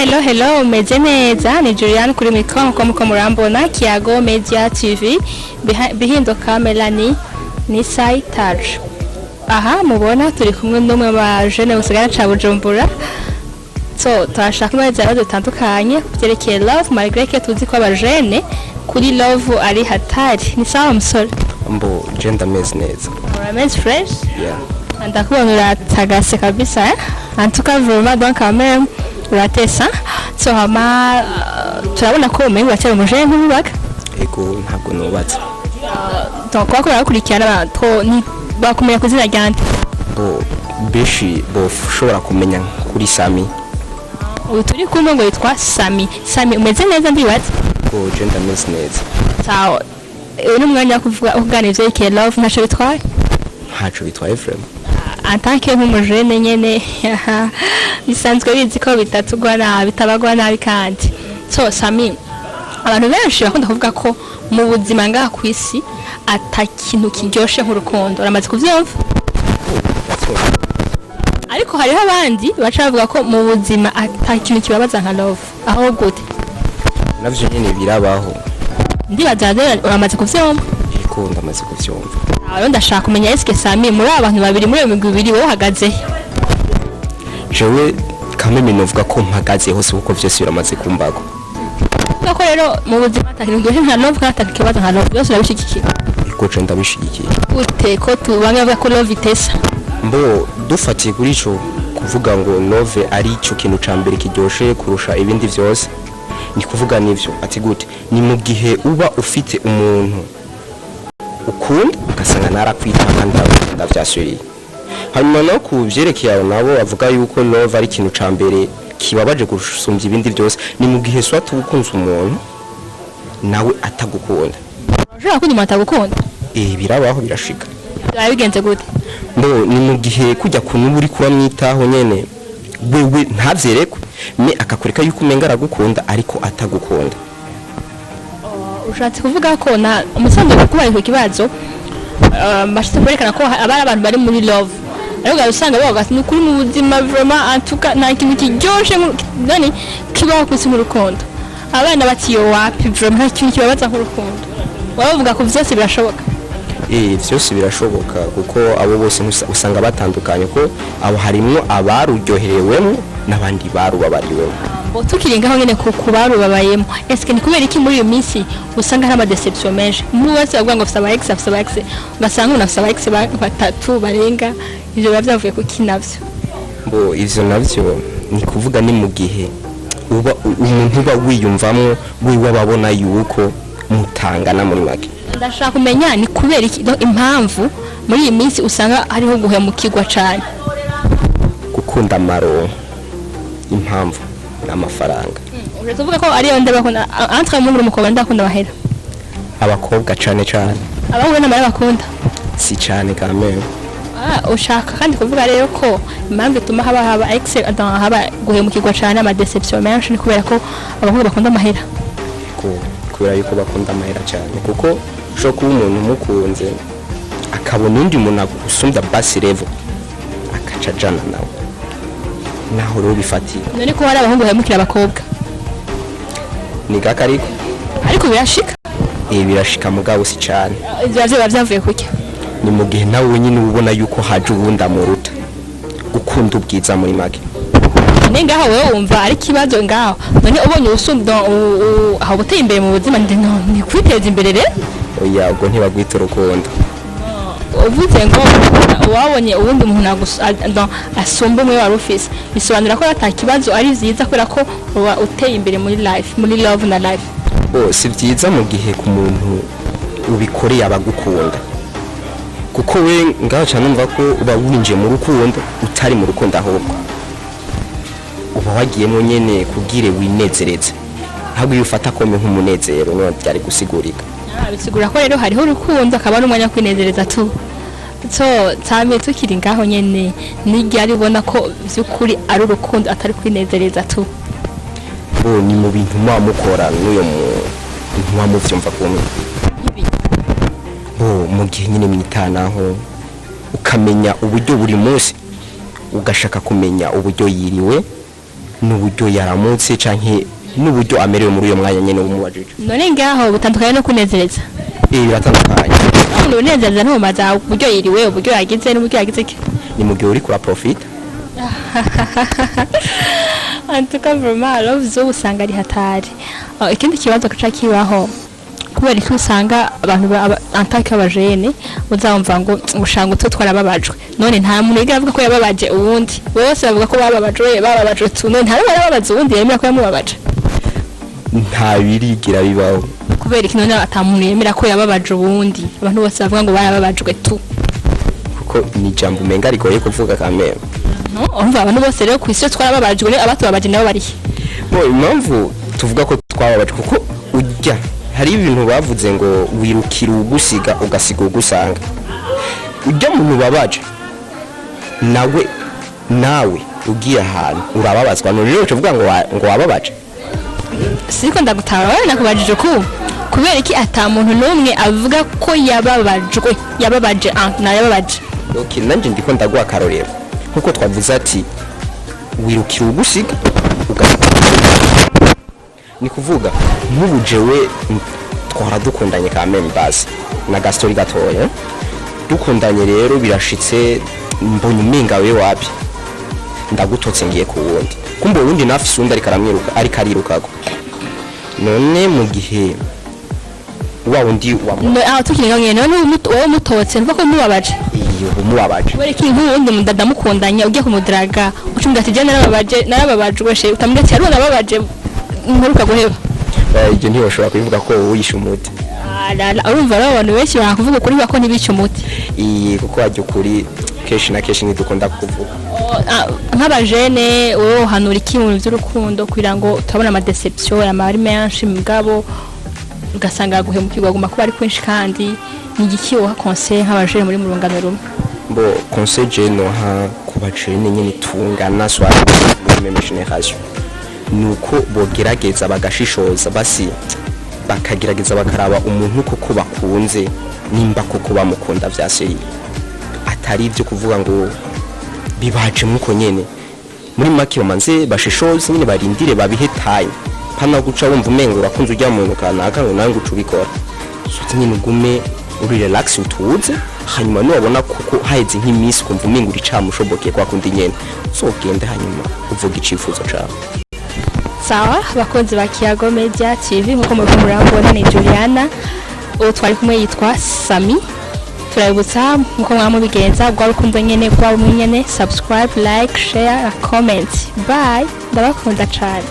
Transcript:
Hello, meze neza ni Julian kuri mikro nko murambona Kiyago Media TV bihinduka Melanie ni Saitage. Aha mubona turi kumwe n'umwe ba jeune usigara ca Bujumbura. So turashaka imeze badutandukanye byerekeye love malgré que tuzi ko abajene kuri love ari hatari. Ni sawa musore? Mbo gender meze neza. Romance fresh? Yeah. Ndakubona uratagase kabisa en tout cas vraiment donc quand même uratesa so hama turabona ko umenye uracyari umujene ntubaka ego ntabwo nubatse donc kwako urakurikirana to ni bakumenya kuzina ryande Benshi ushobora kumenya kuri Sami uyu turi kumwe ngo yitwa Sami umeze neza ndibatse gender meze neza sawa uyu ni umwanya wo kuvuga uganiriza iki love ntaco bitwaye frame Antanke nk'umujene nyene bisanzwe bizi ko bitatugwa nabi bitabagwa nabi kandi so Sami abantu benshi bakunda kuvuga ko mu buzima ngaha kwisi atakintu kiryoshe nk'urukundo uramaze kuvyumva ariko hariho abandi baca bavuga ko mu buzima atakintu kibabaza nka love aho gute navyo nyene birabaho ndibaza uramaze kuvyumva ikunda amaze kuvyumva Aro ndashaka kumenya eske Sami muri abantu babiri muri iyo migwi ibiri wowe uhagaze jewe kameme novuga ko mpagaze hose kuko vyose biramaze kumbago ko rero mu buzima atakintu gihoshe nka love kandi atakibaza nka love byose urabishigikiye iko ndabishigikiye gute ko tubamwe bavuga ko love itesa mbo dufatiye kuri ico kuvuga ngo love ari ico kintu ca mbere kiryoshe kurusha ibindi vyose ni kuvuga nivyo ati gute ni mu gihe uba ufite umuntu ukunda ugasanga narakwita kandi ndavyasuriye hanyuma no kuvyerekeye nabo bavuga yuko love ari ikintu ca mbere kibabaje gusumbya ibindi byose ni mu gihe swatu ukunze umuntu nawe atagukunda ushaka kunyuma atagukunda birabaho birashika bigenze gute mbo ni mu gihe kujya kunubu uri kuramwitaho nyene wewe ntavyerekwe me akakureka yuko umenga aragukunda ariko atagukunda ushatse kuvuga ko na umusanzu kubaye ku kibazo bashite kwerekana ko abari abantu bari muri love ariko usanga bavuga ati kuri mu buzima vraiment antuka nta kintu kiryoshe nani kibaho kwisi mu rukundo abana batiyo wapi vraiment nta kintu kibabaza nk'urukundo bavuga ko vyose birashoboka vyose birashoboka kuko abo bose usanga batandukanye ko abo harimwo abaruryoherewemo n'abandi barubabariwemo tukiringaho nyene ku barubabayemo eske ni kubera iki muri iyo minsi usanga hari amadeception menshi muri wese bavuga ngo afite aba ex ugasanga umuntu afite aba ex batatu barenga ivyo bavyavuye ku kinavyo mbo ivyo navyo ni kuvuga ni mu gihe uba umuntu uba wiyumvamwo wiwe babona yuko mutangana muri make ndashaka kumenya ni kubera iki impamvu muri iyi minsi usanga hariho guhemukirwa cane gukunda amaronko impamvu n'amafaranga uravuga ko ari yo ndabakunda entre mu mukobwa ndakunda Amahera abakobwa cane abahura n'amara bakunda si cane kameme ushaka kandi kuvuga rero ko impamvu ituma haba ex haba guhemukirwa cane ama deception menshi ni kubera ko abahura bakunda Amahera kubera yuko bakunda Amahera cyane kuko sho kuba umuntu mukunze akabona undi muntu agusumba basi level akaca jana nawe naho rero bifatiye none ko hari abahungu bahemukira abakobwa ni gakariko ariko birashika birashika mugabo si cyane ivyo bavyavuye kuki ni mu gihe nawe nyine ubona yuko haje ubundi muruta gukunda ubwiza muri make none ngaho wewe wumva ari kibazo ngaho none ubonye usumba aho buteye imbere mu buzima ni kwiteza imbere rero oya ubwo ntibagwita urukundo uvuze ngo wabonye ubundi umuntu asumba umwe wari ufise bisobanura ko atakibazo ari vyiza kubera ko uba uteye imbere muri life muri love na life si vyiza mu gihe ku muntu ubikoreye abagukunda kuko we ngaho cyane numva ko uba winjiye mu rukundo utari mu rukundo ahubwo uba wagiyemo nyene kubwire winezereze ntabwo yufata ko nk'umunezero no byari gusigurika bisigura ko rero hariho urukundo akaba n'umwanya kwinezereza tu so Sami tukiri ngaho nyene nigi aribona ko vyukuri ari urukundo atari kwinezereza tu ni mu bintu mukora n'uyo muntu wamuvyumva kumwe mu gihe nyine mwitanaho ukamenya uburyo buri munsi ugashaka kumenya uburyo yiriwe n'uburyo yaramutse canke n'uburyo amerewe muri uyo mwanya nyene w'umubajije. none ngaho butandukanye no kunezereza Biratandukanye. aho unezereza ntumaza uburyo yiriwe uburyo yagize n'uburyo yagize ki Ni mu gihe uri kura profit. antuka vraiment love zo usanga ari hatari. Ikindi kibazo kaca kibaho kubera ko usanga abantu antaka abajene uzamva ngo ushanga utwo twarababajwe none nta muntu yigira avuga ko yababaje uwundi bose bavuga ko bababajwe tu none nta bababaza uwundi yemera ko yamubabaje Nta birigira bibaho. kubera iki none atamuntu yemera ko yababaje uwundi abantu bose bavuga ngo barababajwe tu Kuko ni jambo menga rigoye kuvuga kamera. no umva abantu bose rero ku isi twarababajwe ne abatubabaje nabo bari Bo impamvu tuvuga ko twababajwe kuko ujya hari ibintu bavuze ngo wirukira ugusiga ugasiga ugusanga. Ujya mu babaje nawe ugiye ahantu urababazwa none rero uvuga ngo wababaje. siko ndagutara wewe nakubajije ko kubera iki ata muntu numwe avuga ko yababaje na yababaje. Okay, nanje ndiko ndaguha karorero nkuko twavuze ati wirukira ugusiga ni kuvuga nk'ubu jewe twara dukundanye ka members na gastori gatoya dukundanye rero birashitse mbonye umenga we wapi ndagutotse ngiye ku wundi kumbe wundi nafise undi ariko arirukako none mu gihe wa wundi tukirenga none wowe mutotse nvuga ko mubabaje iyo umubabaje kubera iki nk'uwundi mudada mukundanye ugiye kumudraga ucumva ati je narababajwe she utamubwira ati arona babaje nkuruka guheba ibyo ntiyoshobora kubivuga ko uyishe umuti urumva rero abantu benshi barakuvuga kuri bako ntibice umuti kuko wajya ukuri kenshi na kenshi ntidukunda kuvuga nk'abajene wowe uhanura iki mu by'urukundo kugira ngo utabona amadeception amari menshi mugabo ugasanga guhemukirwa guma kuba ari kwinshi kandi ni igiki woha conseil nk'abajene muri mu rungano rumwe bo conseil je noha ku bajene nyine tungana swara muri même génération nuko bogerageza bagashishoza basi bakagerageza bakaraba umuntu koko bakunze nimba koko bamukunda vyaseye atari ibyo kuvuga ngo bibaje muko nyene muri make bamanze bashishoze nyine barindire babihetaye pana guca wumva umengo urakunze ujya mu kanaka ngo nange ucubikora so nyine ugume uri relax utuze hanyuma nubona kuko haheze nk'imisi kumva umengo uri camushobokeye kwa kundi nyene so gende hanyuma uvuga icifuzo cawe. Sawa bakunzi ba Kiyago Media TV nkuko murabona ni Juliana uwo twari kumwe yitwa Sami turabutsa nkuko mwamubigenza gwa rukundo nyene gwa munyene subscribe like share comment bye ndabakunda cyane.